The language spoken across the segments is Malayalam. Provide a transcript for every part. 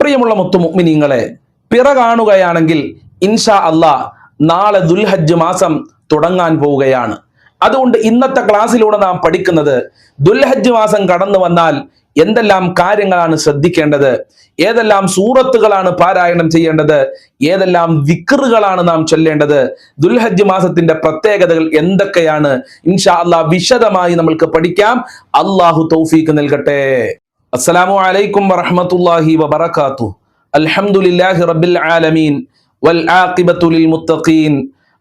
പ്രിയമുള്ള മുത്തുമുഅ്മിനീങ്ങളെ, പിറ കാണുകയാണെങ്കിൽ ഇൻഷാ അല്ലാഹ് നാളെ ദുൽഹജ്ജ് മാസം തുടങ്ങാൻ പോവുകയാണ്. അതുകൊണ്ട് ഇന്നത്തെ ക്ലാസ്സിലൂടെ നാം പഠിക്കുന്നത് ദുൽഹജ്ജ് മാസം കടന്നു വന്നാൽ എന്തെല്ലാം കാര്യങ്ങളാണ് ശ്രദ്ധിക്കേണ്ടത്, ഏതെല്ലാം സൂറത്തുകളാണ് പാരായണം ചെയ്യേണ്ടത്, ഏതെല്ലാം ദിക്റുകളാണ് നാം ചൊല്ലേണ്ടത്, ദുൽഹജ്ജ് മാസത്തിന്റെ പ്രത്യേകതകൾ എന്തൊക്കെയാണ്, ഇൻഷാ അല്ലാഹ് വിശദമായി നമ്മൾക്ക് പഠിക്കാം. അല്ലാഹു തൗഫീഖ് നൽകട്ടെ. അസ്സലാമു അലൈക്കും വറഹ്മത്തുള്ളാഹി വബറകാതുഹു. അൽഹംദുലില്ലാഹി റബ്ബിൽ ആലമീൻ വൽ ആഖിബത്തു ലിൽ മുത്തഖീൻ.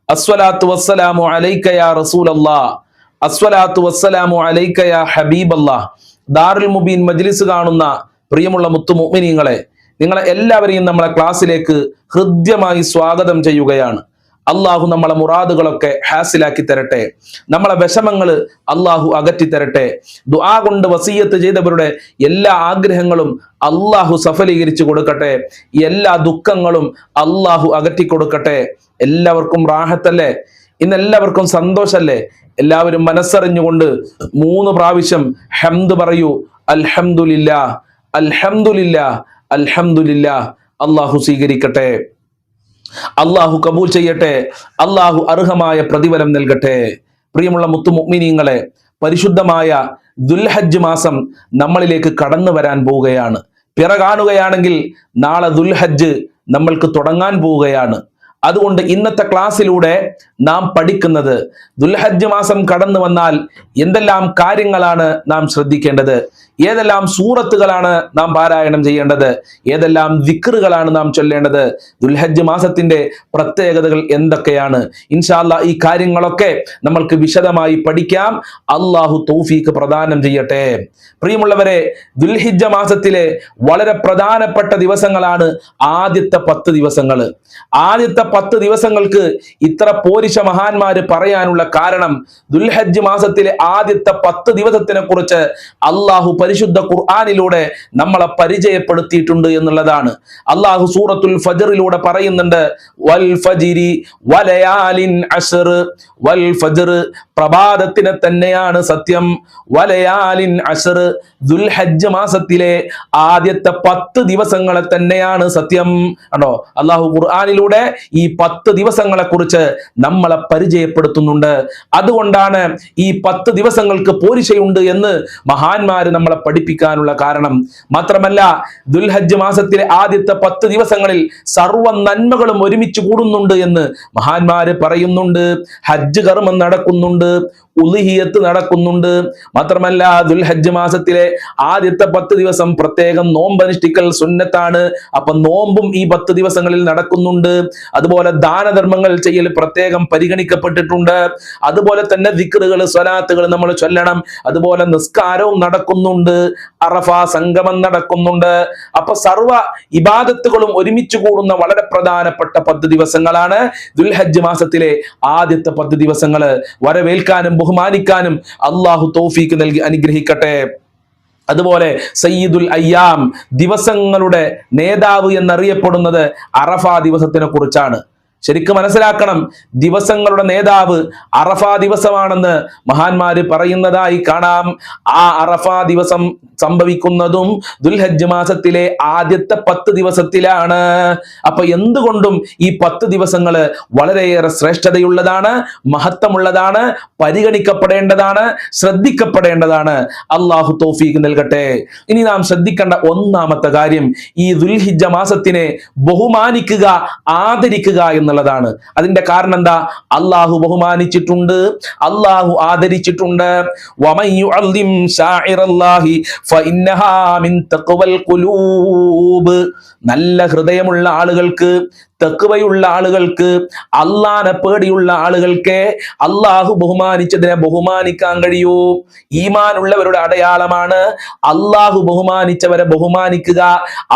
അസ്സലാത്തു വസ്സലാമു അലൈക യാ റസൂലല്ലാഹ്. അസ്സലാത്തു വസ്സലാമു അലൈക യാ ഹബീബല്ലാഹ്. ദാറുൽ മുബീൻ മജ്ലിസ് കാണുന്ന പ്രിയമുള്ള മുത്തുമുഅ്മിനീങ്ങളെ, നിങ്ങളെ എല്ലാവരെയും നമ്മളെ ക്ലാസ്സിലേക്ക് ഹൃദ്യമായി സ്വാഗതം ചെയ്യുകയാണ്. അള്ളാഹു നമ്മളെ മുറാദുകളൊക്കെ ഹാസിലാക്കി തരട്ടെ. നമ്മളെ വിഷമങ്ങൾ അള്ളാഹു അകറ്റി തരട്ടെ. ദുആ കൊണ്ട് വസിയ്യത്ത് ചെയ്തവരുടെ എല്ലാ ആഗ്രഹങ്ങളും അള്ളാഹു സഫലീകരിച്ചു കൊടുക്കട്ടെ. എല്ലാ ദുഃഖങ്ങളും അള്ളാഹു അകറ്റി കൊടുക്കട്ടെ. എല്ലാവർക്കും റാഹത്തല്ലേ? ഇന്ന് എല്ലാവർക്കും സന്തോഷല്ലേ? എല്ലാവരും മനസ്സറിഞ്ഞുകൊണ്ട് 3 പ്രാവശ്യം ഹംദ് പറയൂ. അൽഹംദുലില്ലാഹ്, അൽഹംദുലില്ലാഹ്, അൽഹംദുലില്ലാഹ്. അള്ളാഹു സ്വീകരിക്കട്ടെ, അള്ളാഹു കബൂൽ ചെയ്യട്ടെ, അള്ളാഹു അർഹമായ പ്രതിഫലം നൽകട്ടെ. പ്രിയമുള്ള മുത്തുമുഅ്മിനീങ്ങളെ, പരിശുദ്ധമായ ദുൽഹജ്ജ് മാസം നമ്മളിലേക്ക് കടന്നു വരാൻ പോവുകയാണ്. പിറ കാണുകയാണെങ്കിൽ നാളെ ദുൽഹജ്ജ് നമ്മൾക്ക് തുടങ്ങാൻ പോവുകയാണ്. അതുകൊണ്ട് ഇന്നത്തെ ക്ലാസ്സിലൂടെ നാം പഠിക്കുന്നത് ദുൽഹജ്ജ് മാസം കടന്നു വന്നാൽ എന്തെല്ലാം കാര്യങ്ങളാണ് നാം ശ്രദ്ധിക്കേണ്ടത്, ഏതെല്ലാം സൂറത്തുകളാണ് നാം പാരായണം ചെയ്യേണ്ടത്, ഏതെല്ലാം ദിക്റുകളാണ് നാം ചൊല്ലേണ്ടത്, ദുൽഹജ്ജ് മാസത്തിന്റെ പ്രത്യേകതകൾ എന്തൊക്കെയാണ്. ഇൻഷാ അല്ലാഹ് ഈ കാര്യങ്ങളൊക്കെ നമ്മൾക്ക് വിശദമായി പഠിക്കാം. അള്ളാഹു തൗഫീഖ് പ്രദാനം ചെയ്യട്ടെ. പ്രിയമുള്ളവരെ, ദുൽഹിജ്ജ മാസത്തിലെ വളരെ പ്രധാനപ്പെട്ട ദിവസങ്ങളാണ് ആദ്യത്തെ 10 ദിവസങ്ങൾ. ആദ്യത്തെ 10 ദിവസങ്ങൾക്ക് ഇത്ര പോരിശ മഹാന്മാര് പറയാനുള്ള കാരണം ദുൽഹജ്ജ് മാസത്തിലെ ആദ്യത്തെ 10 ദിവസത്തിനെ കുറിച്ച് അള്ളാഹു പരിശുദ്ധ ഖുർആനിലൂടെ നമ്മളെ പരിചയപ്പെടുത്തിയിട്ടുണ്ട് എന്നുള്ളതാണ്. അള്ളാഹു സൂറത്തുൽ ഫജ്റിലൂടെ പറയുന്നുണ്ട്, വൽ ഫജ്രി വലയാലിൻ അശ്ർ. വൽ ഫജ്ർ പ്രഭാതത്തിനെ തന്നെയാണ് സത്യം, വലയാലിൻ അശ്ർ ദുൽഹജ്ജ് മാസത്തിലെ ആദ്യത്തെ 10 ദിവസങ്ങളെ തന്നെയാണ് സത്യം. ആണോ? അള്ളാഹു ഖുർആനിലൂടെ ഈ 10 ദിവസങ്ങളെ കുറിച്ച് നമ്മളെ പരിചയപ്പെടുത്തുന്നുണ്ട്. അതുകൊണ്ടാണ് ഈ 10 ദിവസങ്ങൾക്ക് പോരിശയുണ്ട് എന്ന് മഹാന്മാര് നമ്മളെ പഠിപ്പിക്കാനുള്ള കാരണം. മാത്രമല്ല, ദുൽഹജ്ജ് മാസത്തിലെ ആദ്യത്തെ 10 ദിവസങ്ങളിൽ സർവ്വ നന്മകളും ഒരുമിച്ച് കൂടുന്നുണ്ട് എന്ന് മഹാന്മാര് പറയുന്നുണ്ട്. ഹജ്ജ് കർമ്മം നടക്കുന്നുണ്ട്, ഉളുഹിയത്ത് നടക്കുന്നുണ്ട്. മാത്രമല്ല, ദുൽഹജ്ജ് മാസത്തിലെ ആദ്യത്തെ 10 ദിവസം പ്രത്യേകം നോമ്പ് അനുഷ്ഠിക്കൽ സുന്നത്താണ്. അപ്പൊ നോമ്പും ഈ 10 ദിവസങ്ങളിൽ നടക്കുന്നുണ്ട്. അതുപോലെ ദാനധർമ്മങ്ങൾ ചെയ്യൽ പ്രത്യേകം പരിഗണിക്കപ്പെട്ടിട്ടുണ്ട്. അതുപോലെ തന്നെ ദിക്റുകൾ, സ്വലാത്തുകൾ നമ്മൾ ചൊല്ലണം. അതുപോലെ നിസ്കാരവും നടക്കുന്നുണ്ട്, അറഫ സംഗമം നടക്കുന്നുണ്ട്. അപ്പൊ സർവ്വ ഇബാദത്തുകളും ഒരുമിച്ച് കൂടുന്ന വളരെ പ്രധാനപ്പെട്ട 10 ദിവസങ്ങളാണ് ദുൽഹജ്ജ് മാസത്തിലെ ആദ്യത്തെ 10 ദിവസങ്ങൾ. വരവേൽക്കാനും ബഹുമാനിക്കാനും അള്ളാഹു തൗഫീഖ് നൽകി അനുഗ്രഹിക്കട്ടെ. അതുപോലെ സയ്യിദുൽ അയ്യാം, ദിവസങ്ങളുടെ നേതാവ് എന്നറിയപ്പെടുന്നത് അറഫ ദിവസത്തിനെ കുറിച്ചാണ്. ശരിക്കും മനസ്സിലാക്കണം, ദിവസങ്ങളുടെ നേതാവ് അറഫ ദിവസമാണെന്ന് മഹാന്മാര് പറയുന്നതായി കാണാം. ആ അറഫ ദിവസം സംഭവിക്കുന്നതും ദുൽഹജ്ജ് മാസത്തിലെ ആദ്യത്തെ 10 ദിവസത്തിലാണ്. അപ്പൊ എന്തുകൊണ്ടും ഈ 10 ദിവസങ്ങള് വളരെയേറെ ശ്രേഷ്ഠതയുള്ളതാണ്, മഹത്വമുള്ളതാണ്, പരിഗണിക്കപ്പെടേണ്ടതാണ്, ശ്രദ്ധിക്കപ്പെടേണ്ടതാണ്. അള്ളാഹു തൗഫീഖ് നൽകട്ടെ. ഇനി നാം ശ്രദ്ധിക്കേണ്ട ഒന്നാമത്തെ കാര്യം, ഈ ദുൽഹിജ്ജ മാസത്തിനെ ബഹുമാനിക്കുക, ആദരിക്കുക എന്നുള്ളതാണ്. അതിന്റെ കാരണം എന്താ? അള്ളാഹു ബഹുമാനിച്ചിട്ടുണ്ട്, അള്ളാഹു ആദരിച്ചിട്ടുണ്ട്. വമൻ യുഅല്ലിം ശാഇറല്ലാഹി ഫഇന്നഹാ മിൻ തഖ്വൽ ഖുലൂബ്. നല്ല ഹൃദയമുള്ള ആളുകൾക്ക്, തഖ്വയുള്ള ആളുകൾക്ക്, അള്ളാനെ പേടിയുള്ള ആളുകൾക്ക് അള്ളാഹു ബഹുമാനിച്ചതിനെ ബഹുമാനിക്കാൻ കഴിയൂ. ഈമാനുള്ളവരുടെ അടയാളമാണ് അള്ളാഹു ബഹുമാനിച്ചവരെ ബഹുമാനിക്കുക,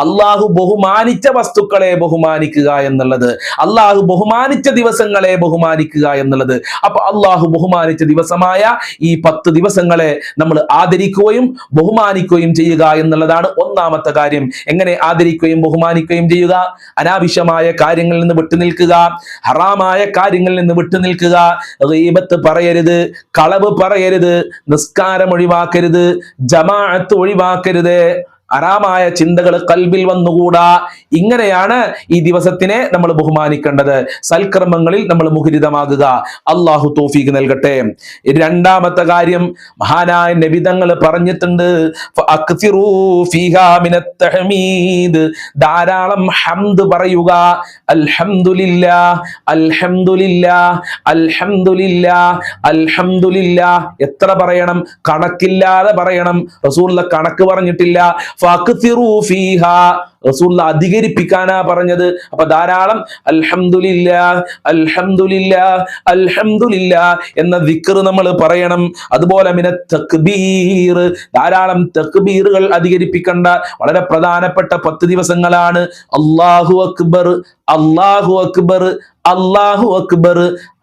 അള്ളാഹു ബഹുമാനിച്ച വസ്തുക്കളെ ബഹുമാനിക്കുക എന്നുള്ളത്, അള്ളാഹു ബഹുമാനിച്ച ദിവസങ്ങളെ ബഹുമാനിക്കുക എന്നുള്ളത്. അപ്പൊ അള്ളാഹു ബഹുമാനിച്ച ദിവസമായ ഈ 10 ദിവസങ്ങളെ നമ്മൾ ആദരിക്കുകയും ബഹുമാനിക്കുകയും ചെയ്യുക എന്നുള്ളതാണ് ഒന്നാമത്തെ കാര്യം. എങ്ങനെ ആദരിക്കുകയും ബഹുമാനിക്കുകയും ചെയ്യുക? അനാവശ്യമായ കാര്യങ്ങളിൽ നിന്ന് വിട്ടുനിൽക്കുക, ഹറാമായ കാര്യങ്ങളിൽ നിന്ന് വിട്ടുനിൽക്കുക, ഗീബത്ത് പറയരുത്, കളവ് പറയരുത്, നിസ്കാരം ഒഴിവാക്കരുത്, ജമാഅത്ത് ഒഴിവാക്കരുത്. ഹറാമായ ചിന്തകൾ കൽബിൽ വന്നുകൂടാ. ഇങ്ങനെയാണ് ഈ ദിവസത്തിനെ നമ്മൾ ബഹുമാനിക്കേണ്ടത്. സൽക്കർമ്മങ്ങളിൽ നമ്മൾ മുഖരിതമാകുക. അള്ളാഹു തൗഫീഖ് നൽകട്ടെ. രണ്ടാമത്തെ കാര്യം മഹാനായ നബി തങ്ങൾ പറഞ്ഞിട്ടുണ്ട്, ഫഅക്സിറൂ ഫീഹാ മിനത്ത് തഹ്മീദ്, ധാരാളം ഹംദ് പറയുക. അൽഹംദുലില്ലാഹ് അൽഹംദുലില്ലാഹ് അൽഹംദുലില്ലാഹ് അൽഹംദുലില്ലാഹ്. എത്ര പറയണം? കണക്കില്ലാതെ പറയണം. റസൂലുള്ളാഹ് കണക്ക് പറഞ്ഞിട്ടില്ല. ഫഅക്സിറൂ ഫീഹാ, റസൂലുള്ളാഹ് അധികരിപ്പിക്കാനാ പറഞ്ഞത്. അപ്പൊ ധാരാളം അൽഹംദുലില്ലാഹ് അൽഹംദുലില്ലാഹ് അൽഹംദുലില്ലാഹ് എന്ന ദിക്ർ നമ്മൾ പറയണം. അതുപോലെ മിനത്ത് തക്ബീർ, ധാരാളം തക്ബീറുകൾ അധികരിപ്പിക്കേണ്ട വളരെ പ്രധാനപ്പെട്ട 10 ദിവസങ്ങളാണ്. അല്ലാഹു അക്ബർ അല്ലാഹു അക്ബർ അല്ലാഹു അക്ബർ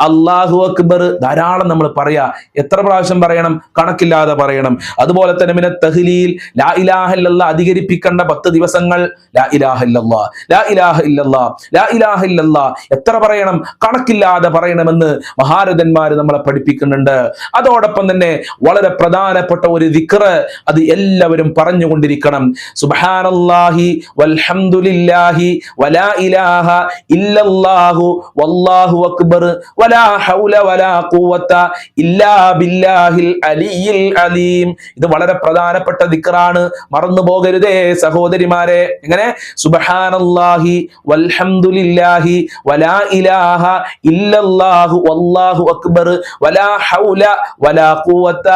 അല്ലാഹു അക്ബർ ധാരാളം നമ്മൾ പറയാ. എത്ര പ്രാവശ്യം പറയണം? കണക്കില്ലാതെ പറയണം. അതുപോലെ തന്നെ മിനത്ത് തഹ്ലീൽ, ലാ ഇലാഹ ഇല്ലല്ലാഹ് അധികരിപ്പിക്കേണ്ട 10 ദിവസങ്ങൾ. ലാ ഇലാഹ ഇല്ലല്ലാഹ് ലാ ഇലാഹ ഇല്ലല്ലാഹ് ലാ ഇലാഹ ഇല്ലല്ലാഹ് എത്ര പറയണം? കണക്കില്ലാതെ പറയണമെന്ന് മഹാരഥന്മാര് നമ്മളെ പഠിപ്പിക്കുന്നുണ്ട്. അതോടൊപ്പം തന്നെ വളരെ പ്രധാനപ്പെട്ട ഒരു ദിക്ർ, അത് എല്ലാവരും പറഞ്ഞുകൊണ്ടിരിക്കണം. സുബ്ഹാനല്ലാഹി വൽഹംദുലില്ലാഹി വലാ ഇലാഹ ഇല്ലല്ലാഹു വല്ലാഹു അക്ബർ വലാ ഹൗല വലാ ഖുവത ഇല്ലാ ബില്ലാഹിൽ അലിയിൽ അലീം. ഇത് വളരെ പ്രധാനപ്പെട്ട ദിക്റാണ്, മറന്നു പോകരുതേ സഹോദരിമാരെ. എങ്ങനെ? സുബ്ഹാനല്ലാഹി വൽഹംദുലില്ലാഹി വലാ ഇലാഹ ഇല്ലല്ലാഹു വല്ലാഹു അക്ബർ വലാ ഹൗല വലാ ഖുവത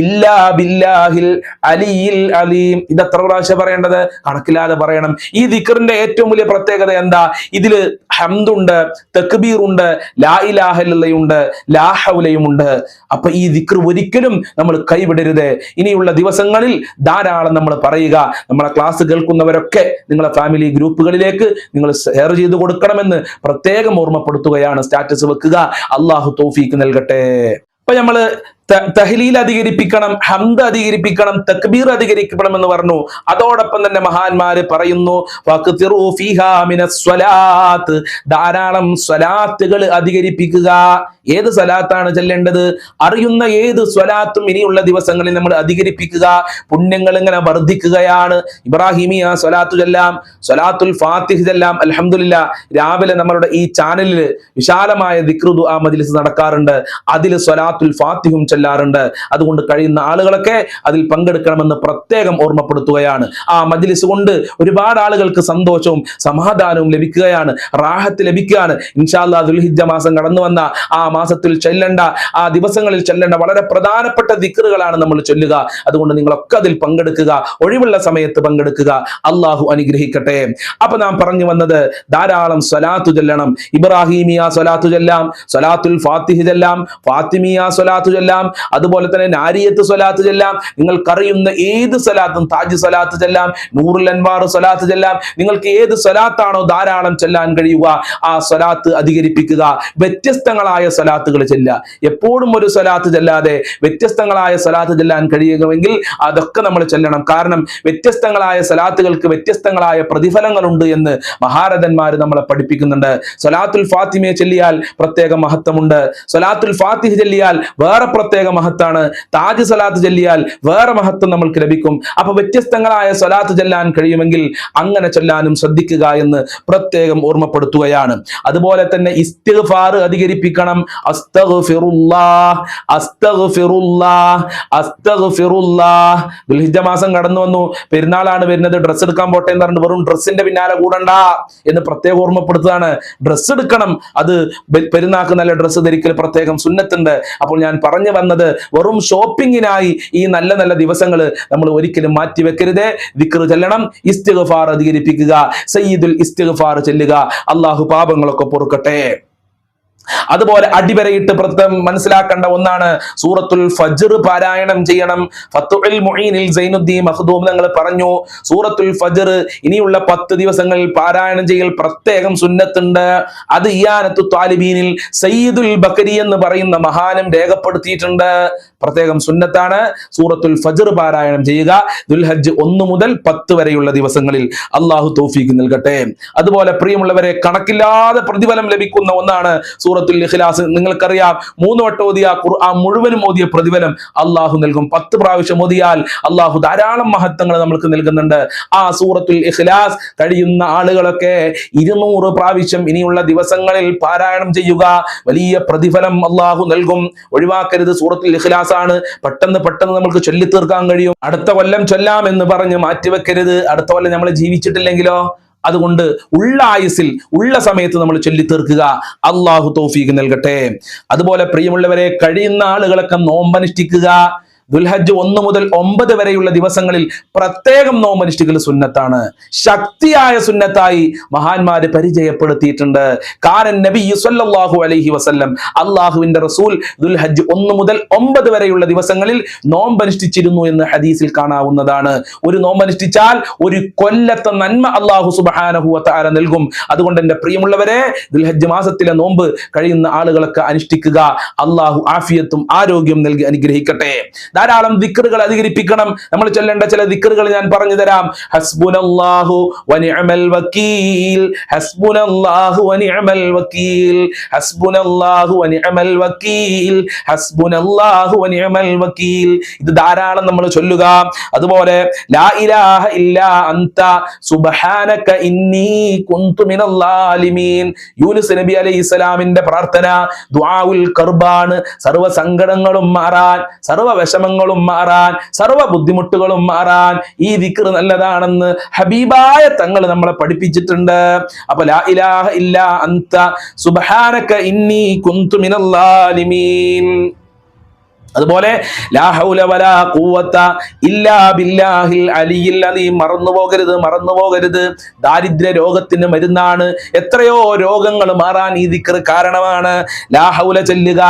ഇല്ലാ ബില്ലാഹിൽ അലിയിൽ അലീം. ഇത് എത്ര പ്രാവശ്യം പറയേണ്ടത്? കണക്കില്ലാതെ പറയണം. ഈ ദിക്റിന്റെ ഏറ്റവും വലിയ പ്രത്യേകത എന്താ? ഇതില് ഹംദുണ്ട്, തക്ബീറുണ്ട്, ലാ ഇലാഹ ഇല്ലല്ലാഹുണ്ട്, ലാ ഹൗലയുമുണ്ട്. അപ്പൊ ഈ ദിക്ർ ഒരിക്കലും നമ്മൾ കൈവിടരുത്. ഇനിയുള്ള ദിവസങ്ങളിൽ ധാരാളം നമ്മൾ പറയുക. നമ്മളെ ക്ലാസ് കേൾക്കുന്നവരൊക്കെ നിങ്ങളെ ഫാമിലി ഗ്രൂപ്പുകളിലേക്ക് നിങ്ങൾ ഷെയർ ചെയ്ത് കൊടുക്കണമെന്ന് പ്രത്യേകം ഓർമ്മപ്പെടുത്തുകയാണ്. സ്റ്റാറ്റസ് വെക്കുക. അള്ളാഹു തൗഫീഖ് നൽകട്ടെ. അപ്പൊ നമ്മള് തഹ്ലീൽ അധികരിപ്പിക്കണം, ഹംദ് അധികരിപ്പിക്കണം, തക്ബീർ അധികരിക്കണം എന്ന് പറഞ്ഞു. അതോടൊപ്പം തന്നെ മഹാന്മാര് പറയുന്നു, ഫഖ്തിറൂ ഫീഹാ മിനസ് സ്വലാത്ത്, ധാരാളം സ്വലാത്തുകൾ അധികരിപ്പിക്കുക. ഏത് സ്വലാത്താണ് ചെല്ലേണ്ടത്? അറിയുന്ന ഏത് സ്വലാത്തും ഇനിയുള്ള ദിവസങ്ങളിൽ നമ്മൾ അധികരിപ്പിക്കുക. പുണ്യങ്ങൾ ഇങ്ങനെ വർദ്ധിക്കുകയാണ്. ഇബ്രാഹിമിയ സ്വലാത്തു ചെല്ലാം, സ്വലാത്തുൽ ഫാത്തിഹ് ചെല്ലാം. അൽഹംദുലില്ലാഹ് രാവിലെ നമ്മളുടെ ഈ ചാനലിൽ വിശാലമായ ദിക്ർ ദുആ മജ്ലിസ് നടക്കാറുണ്ട്. അതിൽ സ്വലാത്തുൽ ഫാത്തിഹും ചെല്ലാറുണ്ട്. അതുകൊണ്ട് കഴിയുന്ന ആളുകളൊക്കെ അതിൽ പങ്കെടുക്കണമെന്ന് പ്രത്യേകം ഓർമ്മപ്പെടുത്തുകയാണ്. ആ മജ്ലിസ് കൊണ്ട് ഒരുപാട് ആളുകൾക്ക് സന്തോഷവും സമാധാനവും ലഭിക്കുകയാണ്, റാഹത്ത് ലഭിക്കുകയാണ്. ഇൻഷാ അല്ലാഹ് ദുൽഹിജ്ജ മാസം കടന്നു വന്ന ആ മാസത്തിൽ ചൊല്ലേണ്ട, ആ ദിവസങ്ങളിൽ ചൊല്ലേണ്ട വളരെ പ്രധാനപ്പെട്ട ദിക്റുകളാണ് നമ്മൾ ചൊല്ലുക. അതുകൊണ്ട് നിങ്ങളൊക്കെ അതിൽ പങ്കെടുക്കുക, ഒഴിവുള്ള സമയത്ത് പങ്കെടുക്കുക. അള്ളാഹു അനുഗ്രഹിക്കട്ടെ. അപ്പൊ നാം പറഞ്ഞു വന്നത്, ധാരാളം സ്വലാത്തു ചൊല്ലണം. ഇബ്രാഹിമിയ സ്വലാത്തു ചൊല്ലാം, സ്വലാത്തുൽ ഫാത്തിഹ് ചൊല്ലാം, ഫാത്തിമിയ സ്വലാത്തു ചൊല്ലാം, അതുപോലെ തന്നെ നാരിയത്ത് സ്വലാത്ത് ചൊല്ലാം. നിങ്ങൾക്കറിയുന്ന ഏത് സ്വലാത്തും, താജ് സ്വലാത്ത് ചൊല്ലാം, നൂറുൽ അൻവാർ സ്വലാത്ത് ചൊല്ലാം. നിങ്ങൾക്ക് ഏത് സ്വലാത്താണോ ധാരാളം ചൊല്ലാൻ കഴിയുക, ആ സ്വലാത്ത് അധികരിപ്പിക്കുക. വ്യത്യസ്തങ്ങളായ സ്വലാത്തുകൾ ചെല്ലുക. എപ്പോഴും ഒരു സ്വലാത്ത് ചെല്ലാതെ വ്യത്യസ്തങ്ങളായ സ്വലാത്ത് ചെല്ലാൻ കഴിയുമെങ്കിൽ അതൊക്കെ നമ്മൾ ചെല്ലണം. കാരണം വ്യത്യസ്തങ്ങളായ സ്വലാത്തുകൾക്ക് വ്യത്യസ്തങ്ങളായ പ്രതിഫലങ്ങളുണ്ട് എന്ന് മഹാരഥന്മാർ നമ്മളെ പഠിപ്പിക്കുന്നുണ്ട്. സ്വലാത്തുൽ ഫാത്തിമയെ ചൊല്ലിയാൽ പ്രത്യേക മഹത്വമുണ്ട്, സ്വലാത്തുൽ ഫാത്തിഹ് ചൊല്ലിയാൽ വേറെ പ്രത്യേക മഹത്താണ്, താജ് സ്വലാത്ത് ചൊല്ലിയാൽ വേറെ മഹത്വം നമ്മൾക്ക് ലഭിക്കും. അപ്പൊ വ്യത്യസ്തങ്ങളായ സ്വലാത്ത് ചൊല്ലാൻ കഴിയുമെങ്കിൽ അങ്ങനെ ചൊല്ലാനും ശ്രദ്ധിക്കുക എന്ന് പ്രത്യേകം ഓർമ്മപ്പെടുത്തുകയാണ്. അതുപോലെ തന്നെ ഇസ്തിഗ്ഫാർ അധികരിപ്പിക്കണം. അസ്തഗ്ഫിറുല്ലാഹ് അസ്തഗ്ഫിറുല്ലാഹ് അസ്തഗ്ഫിറുല്ലാഹ്. ദുൽഹിജ്ജ മാസം കടന്നു വന്നു, പെരുന്നാളാണ് വരുന്നത്, ഡ്രസ്സ് എടുക്കാൻ പോട്ടെ എന്ന് പറഞ്ഞിട്ട് വെറും ഡ്രസ്സിന്റെ പിന്നാലെ കൂടണ്ട എന്ന് പ്രത്യേകം ഓർമ്മപ്പെടുത്തുകയാണ്. ഡ്രസ്സ് എടുക്കണം, അത് പെരുന്നാൾക്ക് നല്ല ഡ്രസ്സ് ധരിക്കൽ പ്രത്യേകം സുന്നത്തുണ്ട്. അപ്പോൾ ഞാൻ പറഞ്ഞു വന്നത്, വെറും ഷോപ്പിങ്ങിനായി ഈ നല്ല നല്ല ദിവസങ്ങൾ നമ്മൾ ഒരിക്കലും മാറ്റി വെക്കരുത്. ദിക്ർ ചൊല്ലണം, ഇസ്തിഗ്ഫാർ അധികരിപ്പിക്കുക, സയ്യിദുൽ ഇസ്തിഗ്ഫാർ ചൊല്ലുക. അള്ളാഹു പാപങ്ങളൊക്കെ പൊറുക്കട്ടെ. അതുപോലെ അടിവരയിട്ട് മനസ്സിലാക്കേണ്ട ഒന്നാണ്, സൂറത്തുൽ ഫജ്ർ പാരായണം ചെയ്യണം. ഫത്തുൽ മുഈനിൽ സൈനുദ്ദീൻ മഖ്ദൂം തങ്ങൾ പറഞ്ഞു, സൂറത്തുൽ ഫജ്ർ ഇനിയുള്ള 10 ദിവസങ്ങളിൽ പാരായണം ചെയ്യൽ പ്രത്യേകം സുന്നത്തുണ്ട്. അത് ഇയാനത്തു താലിബീനിൽ സയ്യിദുൽ ബക്കരി എന്ന് പറയുന്ന മഹാനും രേഖപ്പെടുത്തിയിട്ടുണ്ട്. പ്രത്യേകം സുന്നത്താണ് സൂറത്തുൽ ഫജ്ർ പാരായണം ചെയ്യുക, ദുൽഹജ്ജ് 1 മുതൽ 10 വരെയുള്ള ദിവസങ്ങളിൽ. അള്ളാഹു തൗഫീഖ് നൽകട്ടെ. അതുപോലെ പ്രിയമുള്ളവരെ, കണക്കില്ലാതെ പ്രതിഫലം ലഭിക്കുന്ന ഒന്നാണ് സൂറത്തുൽ ഇഖ്ലാസ് നിങ്ങൾക്കറിയാം, 3 വട്ടം ഓതിയ ഖുർആൻ മുഴുവനും ഓതിയ പ്രതിഫലം അള്ളാഹു നൽകും. 10 പ്രാവശ്യം ഓതിയാൽ അള്ളാഹു ധാരാളം മഹത്വങ്ങൾ നമ്മൾക്ക് നൽകുന്നുണ്ട്. ആ സൂറത്തുൽ ഇഖ്ലാസ് കഴിയുന്ന ആളുകളൊക്കെ 200 പ്രാവശ്യം ഇനിയുള്ള ദിവസങ്ങളിൽ പാരായണം ചെയ്യുക. വലിയ പ്രതിഫലം അള്ളാഹു നൽകും. ഒഴിവാക്കരുത്. സൂറത്തുൽ ഇഖ്ലാസ് ആണ്. പെട്ടെന്ന് നമുക്ക് ചൊല്ലി തീർക്കാൻ കഴിയും. അടുത്ത കൊല്ലം ചൊല്ലാം എന്ന് പറഞ്ഞ് മാറ്റിവെക്കരുത്. അടുത്ത കൊല്ലം നമ്മൾ ജീവിച്ചിട്ടില്ലെങ്കിലോ? അതുകൊണ്ട് ഉള്ള ആയുസിൽ ഉള്ള സമയത്ത് നമ്മൾ ചൊല്ലി തീർക്കുക. അള്ളാഹു തൗഫീഖ് നൽകട്ടെ. അതുപോലെ പ്രിയമുള്ളവരെ, കഴിയുന്ന ആളുകളൊക്കെ നോമ്പനുഷ്ഠിക്കുക. ദുൽഹജ്ജ് 1 മുതൽ 9 വരെയുള്ള ദിവസങ്ങളിൽ പ്രത്യേകം നോമ്പനുഷ്ഠിക്കൽ സുന്നത്താണ്. ശക്തിയായ സുന്നത്തായി മഹാന്മാര് പരിചയപ്പെടുത്തിയിട്ടുണ്ട്. കാനൻ നബി സല്ലല്ലാഹു അലൈഹി വസല്ലം, അള്ളാഹുവിന്റെ റസൂൽ ദുൽഹജ്ജ് 1 മുതൽ 9 വരെയുള്ള ദിവസങ്ങളിൽ നോമ്പനുഷ്ഠിച്ചിരുന്നു എന്ന് ഹദീസിൽ കാണാവുന്നതാണ്. ഒരു നോമ്പനുഷ്ഠിച്ചാൽ ഒരു കൊല്ലത്തെ നന്മ അള്ളാഹു സുബ്ഹാനഹു വ തആല നൽകും. അതുകൊണ്ട് എന്റെ പ്രിയമുള്ളവരെ, ദുൽഹജ്ജ് മാസത്തിലെ നോമ്പ് കഴിയുന്ന ആളുകളൊക്കെ അനുഷ്ഠിക്കുക. അള്ളാഹു ആഫിയത്തും ആരോഗ്യം നൽകി അനുഗ്രഹിക്കട്ടെ. ധാരാളം ദിക്റുകൾ അധികരിപ്പിക്കണം. നമ്മൾ ചൊല്ലേണ്ട ചില ദിക്റുകൾ ഞാൻ പറഞ്ഞു തരാം. ഹസ്ബുനല്ലാഹു വ നിഅമൽ വകീൽ, ഹസ്ബുനല്ലാഹു വ നിഅമൽ വകീൽ, ഹസ്ബുനല്ലാഹു വ നിഅമൽ വകീൽ, ഹസ്ബുനല്ലാഹു വ നിഅമൽ വകീൽ. ഇത് ധാരാളം നമ്മൾ ചൊല്ലുക. അതുപോലെ ലാ ഇലാഹ ഇല്ലാ അൻത സുബ്ഹാനക ഇന്നി കുന്തു മിനൽ ളാലിമീൻ. യൂനുസ് നബി അലൈഹിസ്സലാമിന്റെ പ്രാർത്ഥന ദുആഉൽ ഖർബാണ്. സർവ്വ സങ്കടങ്ങളും മാറാൻ, സർവ്വ വിഷമങ്ങളും മാറാൻ, സർവ്വ ബുദ്ധിമുട്ടുകളും മാറാൻ ഈ ദിക്ർ നല്ലതാണെന്ന് ഹബീബായ തങ്ങൾ നമ്മളെ പഠിപ്പിച്ചിട്ടുണ്ട്. അപ്പൊ ലാ ഇലാഹ ഇല്ലാ അൻത സുബ്ഹാനക ഇന്നി കുന്തു മിനൽ ളാലിമീൻ. അതുപോലെ ലാ ഹൗല വലാ ഖുവത ഇല്ലാ ബില്ലാഹിൽ അലിയിൽ അലീം. മറന്നു പോകരുത്. ദാരിദ്ര്യ രോഗത്തിന് മരുന്നാണ്. എത്രയോ രോഗങ്ങൾ മാറാൻ ഈ ദിക്ർ കാരണമാണ്. ലാ ഹൗല ചൊല്ലുക.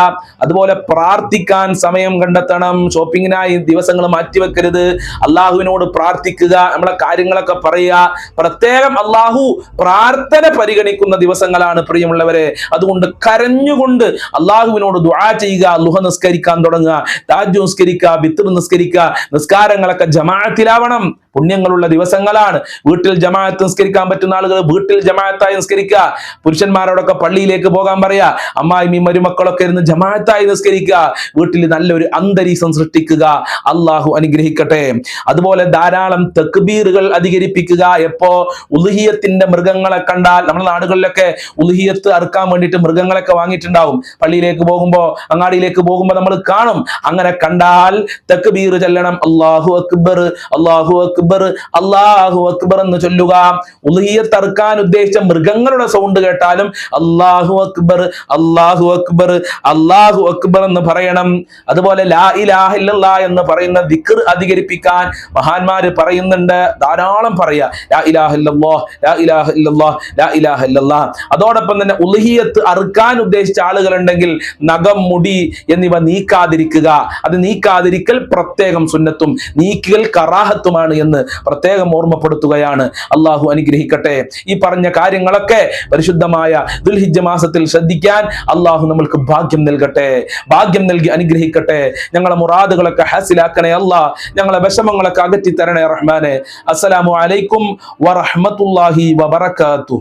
അതുപോലെ പ്രാർത്ഥിക്കാൻ സമയം കണ്ടെത്തണം. ഷോപ്പിങ്ങിനായി ദിവസങ്ങൾ മാറ്റിവെക്കരുത്. അള്ളാഹുവിനോട് പ്രാർത്ഥിക്കുക. നമ്മളെ കാര്യങ്ങളൊക്കെ പറയുക. പ്രത്യേകം അള്ളാഹു പ്രാർത്ഥന പരിഗണിക്കുന്ന ദിവസങ്ങളാണ് പ്രിയമുള്ളവരെ. അതുകൊണ്ട് കരഞ്ഞുകൊണ്ട് അള്ളാഹുവിനോട് ദുആ ചെയ്യുക. ളുഹ നിസ്കരിക്കാൻ തുടങ്ങുക, തഹജ്ജുദ് നിസ്കരിക്കുക, വിത്ർ നിസ്കരിക്കുക. നിസ്കാരങ്ങളൊക്കെ ജമാഅത്തിലാവണം. പുണ്യങ്ങളുള്ള ദിവസങ്ങളാണ്. വീട്ടിൽ ജമാഅത്ത് നിസ്കരിക്കാൻ പറ്റുന്ന ആളുകൾ വീട്ടിൽ ജമാഅത്തായി നിസ്കരിക്കുക. പുരുഷന്മാരോടൊക്കെ പള്ളിയിലേക്ക് പോകാൻ പറയാ. അമ്മായിയും മരുമക്കളൊക്കെ ഇരുന്ന് ജമാഅത്തായി നിസ്കരിക്കുക. വീട്ടിൽ നല്ലൊരു അന്തരീക്ഷം സൃഷ്ടിക്കുക. അള്ളാഹു അനുഗ്രഹിക്കട്ടെ. അതുപോലെ ധാരാളം തക്ബീറുകൾ അധികരിപ്പിക്കുക. എപ്പോ? ഉളുഹിയത്തിന്റെ മൃഗങ്ങളെ കണ്ടാൽ, നമ്മുടെ നാടുകളിലൊക്കെ ഉളുഹിയത്ത് അറുക്കാൻ വേണ്ടിയിട്ട് മൃഗങ്ങളൊക്കെ വാങ്ങിയിട്ടുണ്ടാവും. പള്ളിയിലേക്ക് പോകുമ്പോ, അങ്ങാടിയിലേക്ക് പോകുമ്പോ നമ്മൾ കാണും. അങ്ങനെ കണ്ടാൽ തക്ബീർ ചൊല്ലണം. അല്ലാഹു അക്ബർ, അല്ലാഹു അക്ബർ, അല്ലാഹു അക്ബർ എന്ന് ചൊല്ലുക. ഉളുഹിയത്ത് അറുക്കാൻ ഉദ്ദേശിച്ച മൃഗങ്ങളുടെ സൗണ്ട് കേട്ടാലും അല്ലാഹു അക്ബർ, അല്ലാഹു അക്ബർ, അല്ലാഹു അക്ബർ എന്ന് പറയണം. അതുപോലെ ലാ ഇലാഹ ഇല്ലല്ലാഹ് എന്ന് പറയുന്ന ദിക്ർ അധികരിപ്പിക്കാൻ മഹാന്മാര് പറയുന്നുണ്ട്. ധാരാളം പറയാ. ലാ ഇലാഹ ഇല്ലല്ലാഹ്, ലാ ഇലാഹ ഇല്ലല്ലാഹ്, ലാ ഇലാഹ ഇല്ലല്ലാഹ്. അതോടൊപ്പം തന്നെ ഉളുഹിയത്ത് അറുക്കാൻ ഉദ്ദേശിച്ച ആളുകളുണ്ടെങ്കിൽ നഖം, മുടി എന്നിവ നീക്കാതിരിക്കുക. അത് നീക്കാതിരിക്കൽ പ്രത്യേകം സുന്നത്തും നീക്കൽ കറാഹത്തുമാണ് എന്ന് പ്രത്യേകം ഓർമ്മപ്പെടുത്തുകയാണ്. അള്ളാഹു അനുഗ്രഹിക്കട്ടെ. ഈ പറഞ്ഞ കാര്യങ്ങളൊക്കെ പരിശുദ്ധമായ ദുൽഹിജ്ജ മാസത്തിൽ ശ്രദ്ധിക്കാൻ അള്ളാഹു നമ്മൾക്ക് ഭാഗ്യം നൽകട്ടെ. ഭാഗ്യം നൽകി അനുഗ്രഹിക്കട്ടെ. ഞങ്ങളെ മുറാദുകളൊക്കെ ഹാസിലാക്കണേ അല്ലാഹ്. ഞങ്ങളെ വിഷമങ്ങളൊക്കെ അകറ്റി തരണേ റഹ്മാനെ. അസ്സലാമു അലൈക്കും വറഹ്മത്തുള്ളാഹി വബറകാതുഹു.